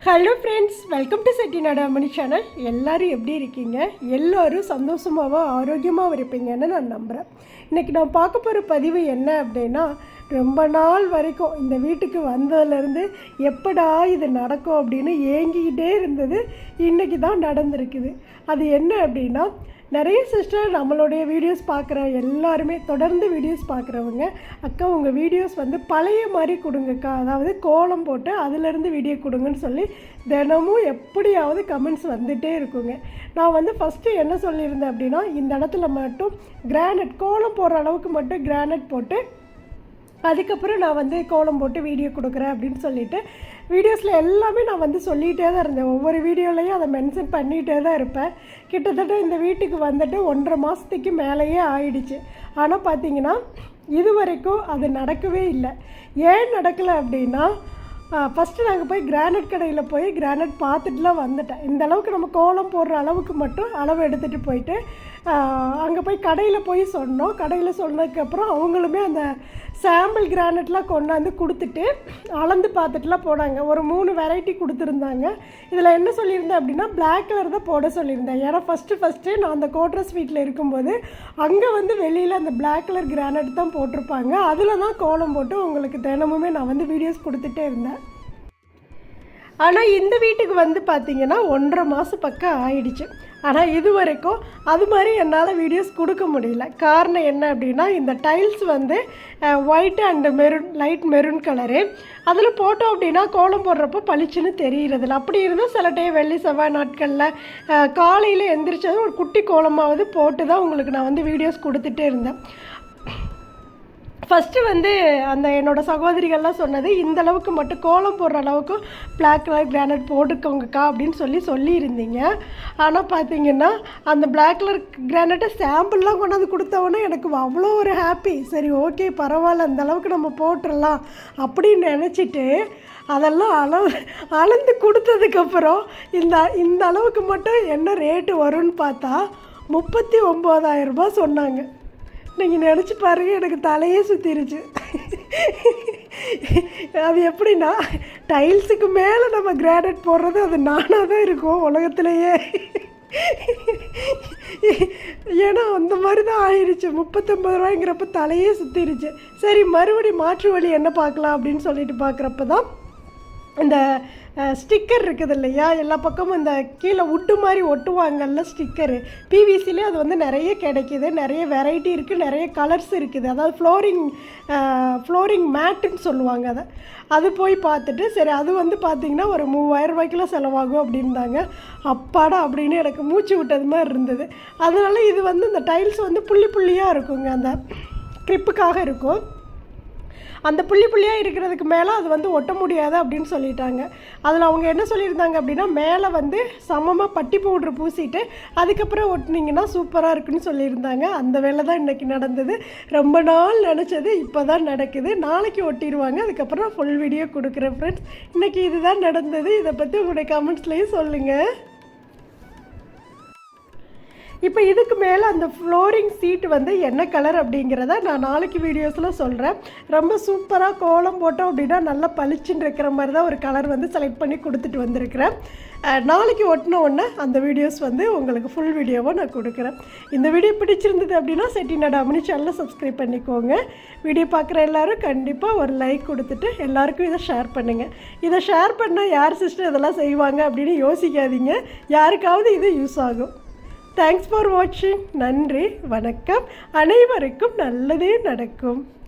Hello friends, welcome to Chettinad அம்மணி channel. எல்லோரும் எப்படி இருக்கீங்க? எல்லோரும் சந்தோஷமாகவும் ஆரோக்கியமாகவும் இருப்பீங்கன்னு நான் நம்புகிறேன். இன்றைக்கி நான் பார்க்க போகிற பதிவு என்ன அப்படின்னா, ரொம்ப நாள் வரைக்கும் இந்த வீட்டுக்கு வந்ததுலேருந்து எப்படா இது நடக்கும் அப்படின்னு ஏங்கிக்கிட்டே இருந்தது. இன்றைக்கி தான் நடந்திருக்குது. அது என்ன அப்படின்னா, நிறைய சிஸ்டர் நம்மளுடைய வீடியோஸ் பார்க்குற எல்லாருமே தொடர்ந்து வீடியோஸ் பார்க்குறவங்க, அக்கா உங்கள் வீடியோஸ் பழைய மாதிரி கொடுங்கக்கா, அதாவது கோலம் போட்டு அதிலேருந்து வீடியோ கொடுங்கன்னு சொல்லி தினமும் எப்படியாவது கமெண்ட்ஸ் வந்துகிட்டே இருக்குங்க. நான் ஃபஸ்ட்டு என்ன சொல்லியிருந்தேன் அப்படின்னா, இந்த இடத்துல மட்டும் கிரானைட் கோலம் போடுற அளவுக்கு மட்டும் கிரானைட் போட்டு அதுக்கப்புறம் நான் கோலம் போட்டு வீடியோ கொடுக்குறேன் அப்படின்னு சொல்லிவிட்டு வீடியோஸில் எல்லாமே நான் சொல்லிகிட்டே தான் இருந்தேன். ஒவ்வொரு வீடியோலையும் அதை மென்ஷன் பண்ணிகிட்டே தான் இருப்பேன். கிட்டத்தட்ட இந்த வீட்டுக்கு 1.5 மாதத்துக்கு மேலேயே ஆயிடுச்சு. ஆனால் பார்த்தீங்கன்னா இது வரைக்கும் அது நடக்கவே இல்லை. ஏன் நடக்கலை அப்படின்னா, ஃபஸ்ட்டு நாங்கள் போய் கிரானைட் கடையில் போய் கிரானைட் பார்த்துட்டுலாம் வந்துட்டேன். இந்த அளவுக்கு நம்ம கோலம் போடுற அளவுக்கு மட்டும் அளவு எடுத்துகிட்டு போயிட்டு அங்கே போய் கடையில் போய் சொன்னோம். கடையில் சொன்னதுக்கப்புறம் அவங்களுமே அந்த சாம்பிள் கிரானைட்லாம் கொண்டாந்து கொடுத்துட்டு அளந்து பார்த்துட்டுலாம் போனாங்க. ஒரு 3 வெரைட்டி கொடுத்துருந்தாங்க. இதில் என்ன சொல்லியிருந்தேன் அப்படின்னா, பிளாக் கலர் தான் போட சொல்லியிருந்தேன். ஏன்னா ஃபஸ்ட்டு நான் அந்த கோட்ரஸ் வீட்டில் இருக்கும்போது அங்கே வெளியில் அந்த பிளாக் கலர் கிரானைட் தான் போட்டிருப்பாங்க. அதில் தான் கோலம் போட்டு உங்களுக்கு தினமுமே நான் வீடியோஸ் கொடுத்துட்டே இருந்தேன். ஆனால் இந்த வீட்டுக்கு பார்த்திங்கன்னா 1.5 மாதம் பக்கம் ஆயிடுச்சு. ஆனால் இது வரைக்கும் அது மாதிரி என்னால் வீடியோஸ் கொடுக்க முடியல. காரணம் என்ன அப்படின்னா, இந்த tiles white and maroon, light maroon colour. அதில் போட்டோம் அப்படின்னா கோலம் போடுறப்போ பளிச்சுன்னு தெரிகிறதில்ல. அப்படி இருந்தால் சில டைம் வெள்ளி செவ்வாய் நாட்களில் காலையில் எந்திரிச்சதும் ஒரு குட்டி கோலமாவது போட்டு தான் உங்களுக்கு நான் வீடியோஸ் கொடுத்துட்டே இருந்தேன். ஃபஸ்ட்டு அந்த என்னோடய சகோதரிகள்லாம் சொன்னது, இந்த அளவுக்கு மட்டும் கோலம் போடுற அளவுக்கு பிளாக் கலர் கிரானைட் போட்டுக்கோங்கக்கா அப்படின்னு சொல்லியிருந்தீங்க. ஆனால் பார்த்தீங்கன்னா அந்த பிளாக் கலர் கிரானைட்டை சாம்பிள்லாம் கொண்டாந்து கொடுத்தவொன்னே எனக்கு அவ்வளோ ஒரு ஹாப்பி. சரி ஓகே பரவாயில்ல, அந்த அளவுக்கு நம்ம போட்டுடலாம் அப்படின்னு நினச்சிட்டு அதெல்லாம் அளந்து கொடுத்ததுக்கப்புறம் இந்த அளவுக்கு மட்டும் என்ன ரேட்டு வரும்னு பார்த்தா 39,000 ரூபாய் சொன்னாங்க. நீங்கள் நினச்சி பாருங்கள், எனக்கு தலையே சுற்றிருச்சு. அது எப்படின்னா, டைல்ஸுக்கு மேலே நம்ம கிரானைட் போடுறது அது நானாக தான் இருக்கும் உலகத்துலேயே. ஏன்னா அந்த மாதிரி தான் ஆயிடுச்சு. 39 ரூபாய்ங்கிறப்ப தலையே சுற்றிருச்சு. சரி மறுபடியும் மாற்று வழி என்ன பார்க்கலாம் அப்படின்னு சொல்லிட்டு பார்க்குறப்ப தான் இந்த ஸ்டிக்கர் இருக்குது இல்லையா, எல்லா பக்கமும் இந்த கீழே உட்டு மாதிரி ஒட்டுவாங்கல்ல ஸ்டிக்கரு, பிவிசிலே அது நிறைய கிடைக்கிது. நிறைய வெரைட்டி இருக்குது, நிறைய கலர்ஸ் இருக்குது. அதாவது ஃப்ளோரிங் மேட்டுன்னு சொல்லுவாங்க. அது போய் பார்த்துட்டு சரி அது பார்த்திங்கன்னா ஒரு 3000 ரூபாய்க்குலாம் செலவாகும் அப்படின்ந்தாங்க. அப்பாடா அப்படின்னு எனக்கு மூச்சு விட்டது மாதிரி இருந்தது. அதனால் இது இந்த டைல்ஸ் புள்ளி புள்ளியாக இருக்குங்க, அந்த கிரிப்புக்காக இருக்கும். அந்த புள்ளியாக இருக்கிறதுக்கு மேலே அது ஒட்ட முடியாது அப்படின்னு சொல்லிட்டாங்க. அதில் அவங்க என்ன சொல்லியிருந்தாங்க அப்படின்னா, மேலே சமமாக பட்டி பவுட்ரு பூசிட்டு அதுக்கப்புறம் ஒட்டினீங்கன்னா சூப்பராக இருக்குன்னு சொல்லியிருந்தாங்க. அந்த வேலை தான் இன்றைக்கி நடந்தது. ரொம்ப நாள் நினச்சது இப்போ தான் நடக்குது. நாளைக்கு ஒட்டிடுவாங்க. அதுக்கப்புறம் ஃபுல் வீடியோ கொடுக்குறேன் ஃப்ரெண்ட்ஸ். இன்றைக்கி இதுதான் நடந்தது. இதை பற்றி உங்களுடைய கமெண்ட்ஸ்லேயும் சொல்லுங்கள். இப்போ இதுக்கு மேலே அந்த ஃப்ளோரிங் சீட் என்ன கலர் அப்படிங்கிறத நான் நாளைக்கு வீடியோஸில் சொல்கிறேன். ரொம்ப சூப்பராக கோலம் போட்டோம் அப்படின்னா நல்லா பளிச்சுன்னு இருக்கிற மாதிரி தான் ஒரு கலர் செலக்ட் பண்ணி கொடுத்துட்டு வந்திருக்கிறேன். நாளைக்கு ஒட்டின உடனே அந்த வீடியோஸ் உங்களுக்கு ஃபுல் வீடியோவாக நான் கொடுக்குறேன். இந்த வீடியோ பிடிச்சிருந்தது அப்படின்னா செட்டிநாடு அம்மணி சேனலை சப்ஸ்கிரைப் பண்ணிக்கோங்க. வீடியோ பார்க்குற எல்லோரும் கண்டிப்பாக ஒரு லைக் கொடுத்துட்டு எல்லாருக்கும் இதை ஷேர் பண்ணுங்கள். இதை ஷேர் பண்ணால் யார் சிஸ்டர் இதெல்லாம் செய்வாங்க அப்படின்னு யோசிக்காதீங்க. யாருக்காவது இது யூஸ் ஆகும். தேங்க்ஸ் ஃபார் வாட்சிங். நன்றி, வணக்கம். அனைவருக்கும் நல்லதே நடக்கும்.